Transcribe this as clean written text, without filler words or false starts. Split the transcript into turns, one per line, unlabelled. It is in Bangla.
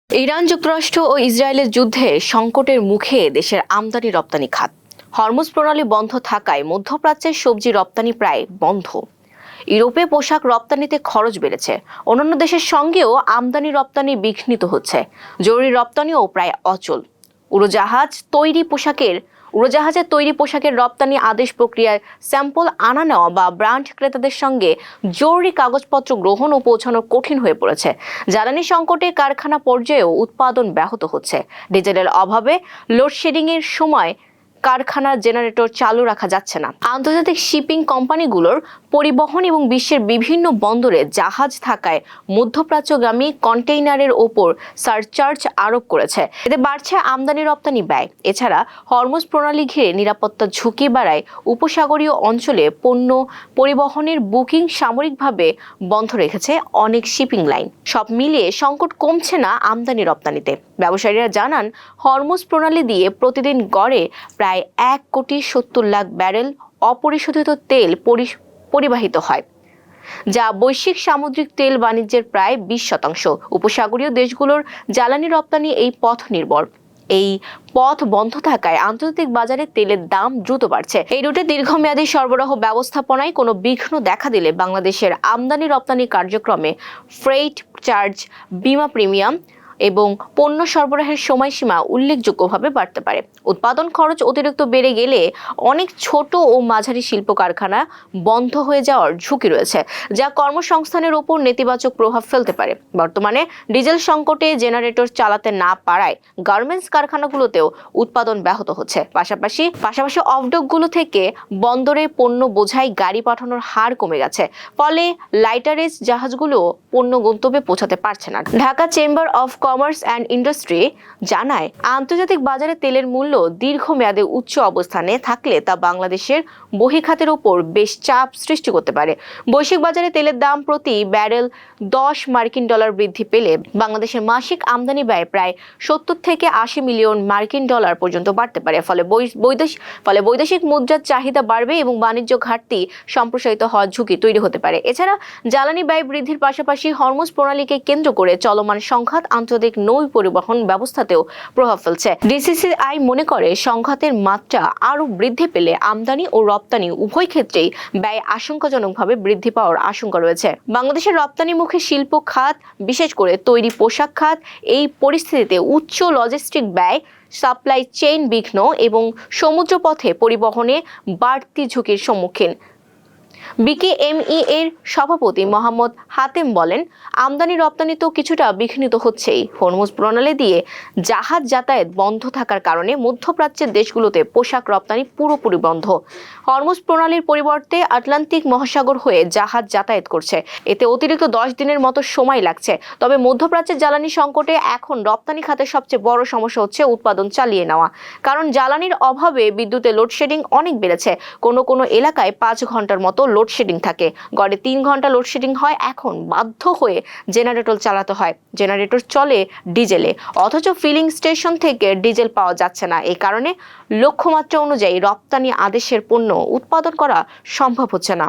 ইরান যুক্তরাষ্ট্র ও ইসরায়েলের যুদ্ধে সংকটের মুখে দেশের আমদানি রপ্তানি খাত। হরমুজ প্রণালী বন্ধ থাকায় মধ্যপ্রাচ্যের সবজি রপ্তানি প্রায় বন্ধ। ইউরোপে পোশাক রপ্তানিতে খরচ বেড়েছে। অন্যান্য দেশের সঙ্গেও আমদানি রপ্তানি বিঘ্নিত হচ্ছে। জরুরি রপ্তানিও প্রায় অচল। উড়োজাহাজের তৈরি পোশাকের রপ্তানি আদেশ প্রক্রিয়ায় স্যাম্পল আনা নেওয়া বা ব্র্যান্ড ক্রেতাদের সঙ্গে জরুরি কাগজপত্র গ্রহণ ও পৌঁছানো কঠিন হয়ে পড়েছে। জ্বালানি সংকটে কারখানা পর্যায়েও উৎপাদন ব্যাহত হচ্ছে। ডিজেলের অভাবে লোডশেডিংয়ের সময় কারখানার জেনারেটর চালু রাখা যাচ্ছে না। আন্তর্জাতিক শিপিং কোম্পানিগুলোর পরিবহন এবং বিশ্বের বিভিন্ন বন্দরে জাহাজ থাকায় মধ্যপ্রাচ্যগামী কন্টেইনারের ওপর সারচার্জ আরোপ করেছে। এতে বাড়ছে আমদানি রপ্তানি ব্যয়। এছাড়া হরমুজ প্রণালী ঘিরে নিরাপত্তা ঝুঁকি বাড়ায় উপসাগরীয় অঞ্চলে পণ্য পরিবহনের বুকিং সাময়িকভাবে বন্ধ রেখেছে অনেক শিপিং লাইন। সব মিলিয়ে সংকট কমছে না আমদানি রপ্তানিতে। ব্যবসায়ীরা জানান, হরমুজ প্রণালী দিয়ে প্রতিদিন গড়ে প্রায় 1,70,00,000 ব্যারেল অপরিশোধিত তেল পরিবাহিত হয়, যা বৈশ্বিক সামুদ্রিক তেল বাণিজ্যের প্রায় 20%। উপসাগরীয় দেশগুলোর জ্বালানি রপ্তানি এই পথ নির্ভর। এই পথ বন্ধ থাকায় আন্তর্জাতিক বাজারে তেলের দাম দ্রুত বাড়ছে। এই রুটে দীর্ঘমেয়াদী সরবরাহ ব্যবস্থাপনায় কোনো বিঘ্ন দেখা দিলে বাংলাদেশের আমদানি রপ্তানি কার্যক্রমে ফ্রেইট চার্জ, বীমা প্রিমিয়াম এবং পণ্য সরবরাহের সময়সীমা উল্লেখযোগ্যভাবে বাড়তে পারে। উৎপাদন খরচ অতিরিক্ত বেড়ে গেলে অনেক ছোট ও মাঝারি শিল্প কারখানা বন্ধ হয়ে যাওয়ার ঝুঁকি রয়েছে, যা কর্মসংস্থানের উপর নেতিবাচক প্রভাব ফেলতে পারে। বর্তমানে ডিজেল সংকটে জেনারেটর চালাতে না পারায় গার্মেন্টস কারখানাগুলোতেও উৎপাদন ব্যাহত হচ্ছে। পাশাপাশি অফডকগুলো থেকে বন্দরে পণ্য বোঝাই গাড়ি পাঠানোর হার কমে গেছে। ফলে লাইটারেজ জাহাজগুলো পণ্য গন্তব্যে পৌঁছাতে পারছে না। Dhaka chamber of commerce and industry জানায়, আন্তর্জাতিক বাজারে তেলের মূল্য দীর্ঘমেয়াদে উচ্চ অবস্থানে থাকলে তা বাংলাদেশের বহিখাতের উপর বেশ চাপ সৃষ্টি করতে পারে। বৈশ্বিক বাজারে তেলের দাম প্রতি ব্যারেল $10 বৃদ্ধি পেলে বাংলাদেশের মাসিক আমদানি ব্যয় প্রায় 70 থেকে 80 মিলিয়ন মার্কিন ডলার পর্যন্ত বাড়তে পারে। ফলে বৈদেশিক মুদ্রার চাহিদা বাড়বে এবং বাণিজ্য ঘাটতি সম্প্রসারিত হওয়ার ঝুঁকি তৈরি হতে পারে। এছাড়া জ্বালানি ব্যয় বৃদ্ধির পাশাপাশি হরমুজ প্রণালীকে কেন্দ্র করে চলমান সংঘাত আন্তর্জাতিক নৌ পরিবহন ব্যবস্থাতেও প্রভাব ফেলছে। ডিসিসিআই মনে করে, সংঘাতের মাত্রা আরও বৃদ্ধি পেলে আমদানি ও রপ্তানি উভয় ক্ষেত্রেই ব্যয় আশঙ্কাজনকভাবে বৃদ্ধি পাওয়ার আশঙ্কা রয়েছে। বাংলাদেশের রপ্তানিমুখী শিল্প খাত, বিশেষ করে তৈরি পোশাক খাত, এই পরিস্থিতিতে উচ্চ লজিস্টিক ব্যয়, সাপ্লাই চেইন বিঘ্ন এবং সমুদ্রপথে পরিবহনে বাড়তি ঝুঁকির সম্মুখীন। বিকেএমই এর সভাপতি মোহাম্মদ হাতেম বলেন, আমদানি রপ্তানি তো কিছুটা বিঘ্নিত হচ্ছেই। হরমুজ প্রণালী দিয়ে জাহাজ যাতায়াত বন্ধ থাকার কারণে মধ্যপ্রাচ্যের দেশগুলোতে পোশাক রপ্তানি পুরোপুরি বন্ধ। হরমুজ প্রণালীর পরিবর্তে আটলান্টিক মহাসাগর হয়ে জাহাজ যাতায়াত করছে। এতে অতিরিক্ত 10 দিনের মতো সময় লাগছে। তবে মধ্যপ্রাচ্যের জ্বালানি সংকটে এখন রপ্তানি খাতের সবচেয়ে বড় সমস্যা হচ্ছে উৎপাদন চালিয়ে নেওয়া। কারণ জ্বালানির অভাবে বিদ্যুতের লোডশেডিং অনেক বেড়েছে। কোনো এলাকায় 5 ঘন্টার মতো লোডশেডিং থাকে। গড়ে 3 ঘন্টা লোডশেডিং হয়। এখন বাধ্য হয়ে জেনারেটর চালাতে হয়। জেনারেটর চলে ডিজেলে, অথচ ফিলিং স্টেশন থেকে ডিজেল পাওয়া যাচ্ছে না। এই কারণে লক্ষ্যমাত্রা অনুযায়ী রপ্তানি আদেশের পণ্য উৎপাদন করা সম্ভব হচ্ছে না।